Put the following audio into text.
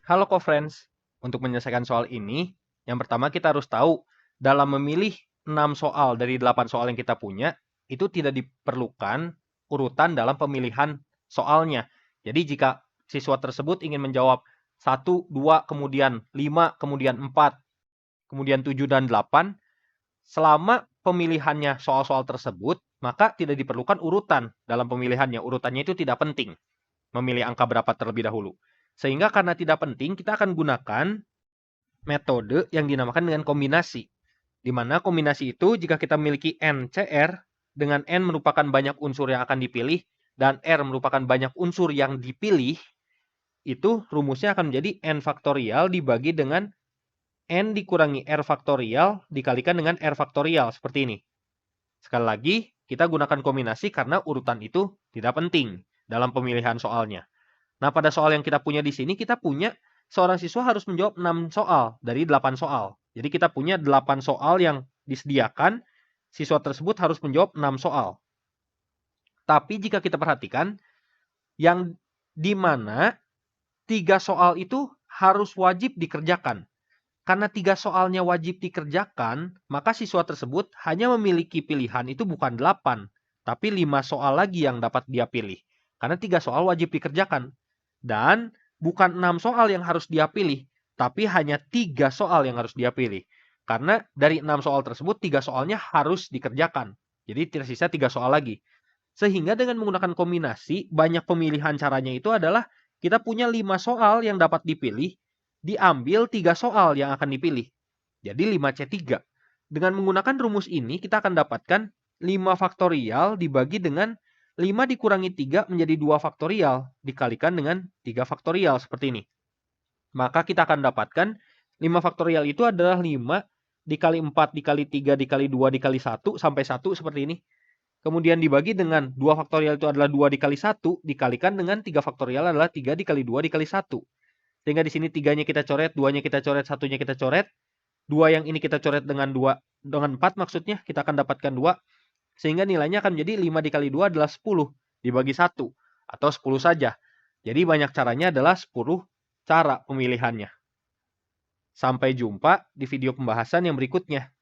Halo co-friends, untuk menyelesaikan soal ini, yang pertama kita harus tahu, dalam memilih 6 soal dari 8 soal yang kita punya, itu tidak diperlukan urutan dalam pemilihan soalnya. Jadi jika siswa tersebut ingin menjawab 1, 2, kemudian 5, kemudian 4, kemudian 7 dan 8, selama pemilihannya soal-soal tersebut, maka tidak diperlukan urutan dalam pemilihannya. Urutannya itu tidak penting, memilih angka berapa terlebih dahulu. Sehingga karena tidak penting, kita akan gunakan metode yang dinamakan dengan kombinasi. Di mana kombinasi itu jika kita memiliki n CR, dengan n merupakan banyak unsur yang akan dipilih, dan R merupakan banyak unsur yang dipilih, itu rumusnya akan menjadi n faktorial dibagi dengan n dikurangi R faktorial dikalikan dengan R faktorial, seperti ini. Sekali lagi, kita gunakan kombinasi karena urutan itu tidak penting dalam pemilihan soalnya. Nah, pada soal yang kita punya di sini, kita punya seorang siswa harus menjawab 6 soal dari 8 soal. Jadi kita punya 8 soal yang disediakan, siswa tersebut harus menjawab 6 soal. Tapi jika kita perhatikan, yang di mana 3 soal itu harus wajib dikerjakan. Karena 3 soalnya wajib dikerjakan, maka siswa tersebut hanya memiliki pilihan itu bukan 8, tapi 5 soal lagi yang dapat dia pilih. Karena 3 soal wajib dikerjakan. Dan bukan 6 soal yang harus dia pilih, tapi hanya 3 soal yang harus dia pilih. Karena dari 6 soal tersebut, 3 soalnya harus dikerjakan. Jadi tersisa 3 soal lagi. Sehingga dengan menggunakan kombinasi, banyak pemilihan caranya itu adalah kita punya 5 soal yang dapat dipilih, diambil 3 soal yang akan dipilih. Jadi 5C3. Dengan menggunakan rumus ini, kita akan dapatkan 5 faktorial dibagi dengan 5 dikurangi 3 menjadi 2 faktorial, dikalikan dengan 3 faktorial, seperti ini. Maka kita akan dapatkan 5 faktorial itu adalah 5 dikali 4 dikali 3 dikali 2 dikali 1 sampai 1 seperti ini. Kemudian dibagi dengan 2 faktorial itu adalah 2 dikali 1, dikalikan dengan 3 faktorial adalah 3 dikali 2 dikali 1. Sehingga di sini 3-nya kita coret, 2-nya kita coret, 1-nya kita coret. 2 yang ini kita coret dengan 4 maksudnya, kita akan dapatkan 2. Sehingga nilainya akan menjadi 5 dikali 2 adalah 10 dibagi 1 atau 10 saja. Jadi banyak caranya adalah 10 cara pemilihannya. Sampai jumpa di video pembahasan yang berikutnya.